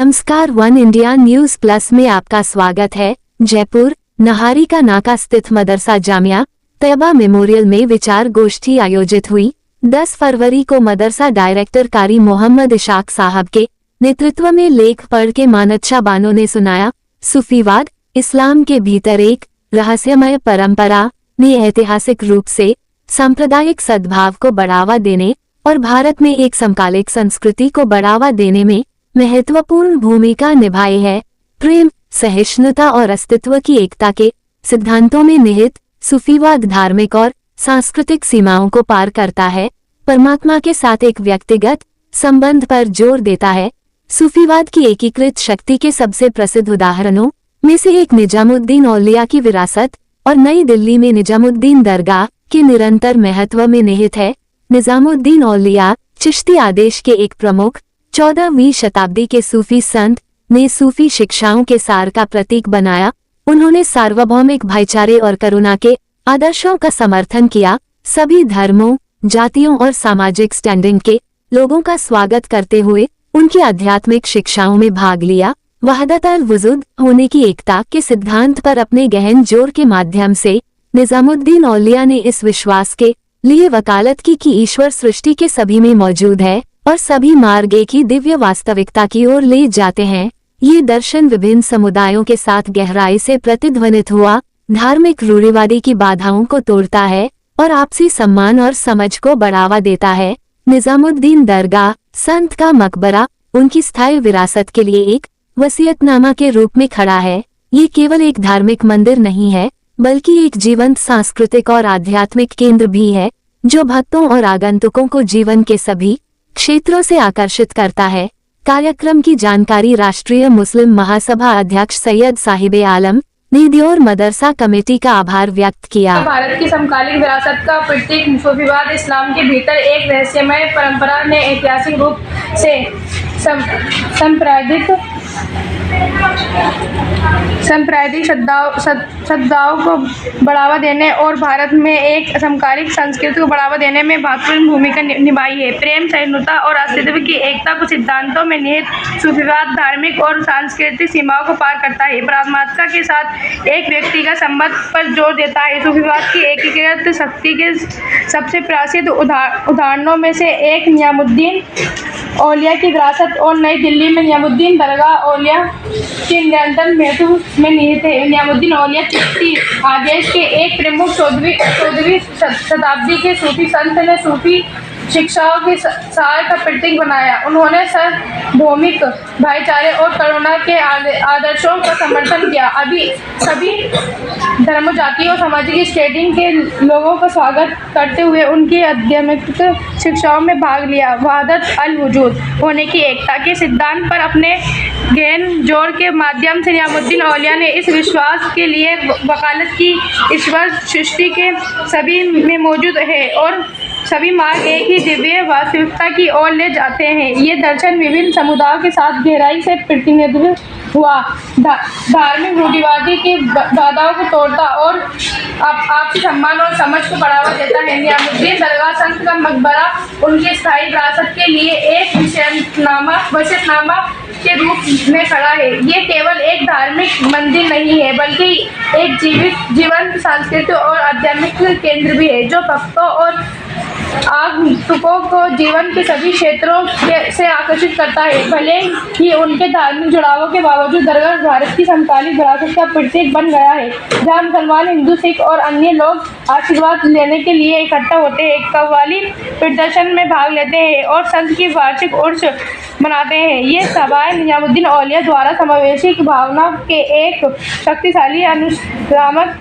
नमस्कार, one India news plus में आपका स्वागत है। जयपुर नहारी का नाका स्थित मदरसा जामिया तैयबा मेमोरियल में विचार गोष्ठी आयोजित हुई। 10 फरवरी को मदरसा डायरेक्टर कारी मोहम्मद इशाक साहब के नेतृत्व में लेख पढ़ के मानदशाह बानो ने सुनाया। सूफीवाद इस्लाम के भीतर एक रहस्यमय परंपरा ने ऐतिहासिक रूप से सांप्रदायिक सद्भाव को बढ़ावा देने और भारत में एक समकालिक संस्कृति को बढ़ावा देने में महत्वपूर्ण भूमिका निभाई है। प्रेम, सहिष्णुता और अस्तित्व की एकता के सिद्धांतों में निहित सूफीवाद धार्मिक और सांस्कृतिक सीमाओं को पार करता है, परमात्मा के साथ एक व्यक्तिगत संबंध पर जोर देता है। सूफीवाद की एकीकृत शक्ति के सबसे प्रसिद्ध उदाहरणों में से एक निजामुद्दीन औलिया की विरासत और नई दिल्ली में निजामुद्दीन दरगाह के निरंतर महत्व में निहित है। निजामुद्दीन औलिया चिश्ती आदेश के एक प्रमुख 14वीं शताब्दी के सूफी संत ने सूफी शिक्षाओं के सार का प्रतीक बनाया। उन्होंने सार्वभौमिक भाईचारे और करुणा के आदर्शों का समर्थन किया, सभी धर्मों, जातियों और सामाजिक स्टैंडिंग के लोगों का स्वागत करते हुए उनकी आध्यात्मिक शिक्षाओं में भाग लिया। वहदत अल वजूद होने की एकता के सिद्धांत पर अपने गहन जोर के माध्यम से निजामुद्दीन औलिया ने इस विश्वास के लिए वकालत की कि ईश्वर सृष्टि के सभी में मौजूद है और सभी मार्ग एक ही दिव्य वास्तविकता की ओर ले जाते हैं। ये दर्शन विभिन्न समुदायों के साथ गहराई से प्रतिध्वनित हुआ, धार्मिक रूढ़िवादी की बाधाओं को तोड़ता है और आपसी सम्मान और समझ को बढ़ावा देता है। निजामुद्दीन दरगाह संत का मकबरा उनकी स्थायी विरासत के लिए एक वसीयतनामा के रूप में खड़ा है। ये केवल एक धार्मिक मंदिर नहीं है, बल्कि एक जीवंत सांस्कृतिक और आध्यात्मिक केंद्र भी है, जो भक्तों और आगंतुकों को जीवन के सभी क्षेत्रों से आकर्षित करता है। कार्यक्रम की जानकारी राष्ट्रीय मुस्लिम महासभा अध्यक्ष सैयद साहिब आलम ने दी और मदरसा कमेटी का आभार व्यक्त किया। भारत की समकालीन विरासत का प्रतीक सूफीवाद इस्लाम के भीतर एक रहस्यमय परंपरा ने ऐतिहासिक रूप से सांप्रदायिक सद्भाव को बढ़ावा देने और भारत में एक समकालिक संस्कृति को बढ़ावा देने में महत्वपूर्ण भूमिका निभाई है। प्रेम, सहिष्णुता और अस्तित्व की एकता को सिद्धांतों में निहित सूफीवाद धार्मिक और सांस्कृतिक सीमाओं को पार करता है, परमात्मा के साथ एक व्यक्तिगत संबंध पर जोर देता है। सूफीवाद की एकीकृत शक्ति के सबसे प्रसिद्ध उदाहरणों में से एक निजामुद्दीन औलिया की विरासत और नई दिल्ली में निजामुद्दीन दरगाह औलिया के निरंतर महत्व में निहित है। निजामुद्दीन औलिया चिश्ती आदेश के एक प्रमुख 14वीं शताब्दी के सूफी संत ने सूफी शिक्षाओं के सार का प्रतीक बनाया। उन्होंने सार्वभौमिक भाईचारे और करुणा के आदर्शों का समर्थन किया, सभी धर्म, जाति और सामाजिक स्टैंडिंग के लोगों का स्वागत करते हुए उनकी आध्यात्मिक शिक्षाओं में भाग लिया। वहदत अल वजूद होने की एकता के सिद्धांत पर अपने गहन जोर के माध्यम से निजामुद्दीन औलिया ने इस विश्वास के लिए वकालत की ईश्वर सृष्टि के सभी में मौजूद है और सभी मार्ग एक ही दिव्य वास्तविकता की ओर ले जाते हैं। ये दर्शन विभिन्न समुदायों के साथ गहराई से प्रतिनिधित्व हुआ, धार्मिक रूढ़िवादी की बाधाओं को तोड़ता और आपसी सम्मान और समझ को बढ़ावा देता है। निजामुद्दीन दरगाह संत का मकबरा उनकी स्थायी विरासत के लिए एक वसीयतनामा के रूप में खड़ा है। ये केवल एक धार्मिक मंदिर नहीं है, बल्कि एक जीवंत सांस्कृतिक और आध्यात्मिक केंद्र भी है, जो भक्तों और आगंतुकों को जीवन के सभी क्षेत्रों से आकर्षित करता है। भले ही उनके धार्मिक जुड़ावों के बावजूद दरगाह भारत की समकालीन विरासत का प्रतीक बन गया है, जहाँ मुसलमान, हिंदू, सिख और अन्य लोग आशीर्वाद लेने के लिए इकट्ठा होते हैं, कव्वाली प्रदर्शन में भाग लेते हैं और संत की वार्षिक उर्स मनाते हैं। ये सभाएं निजामुद्दीन औलिया द्वारा समावेशी भावना के एक शक्तिशाली अनुशासनात्मक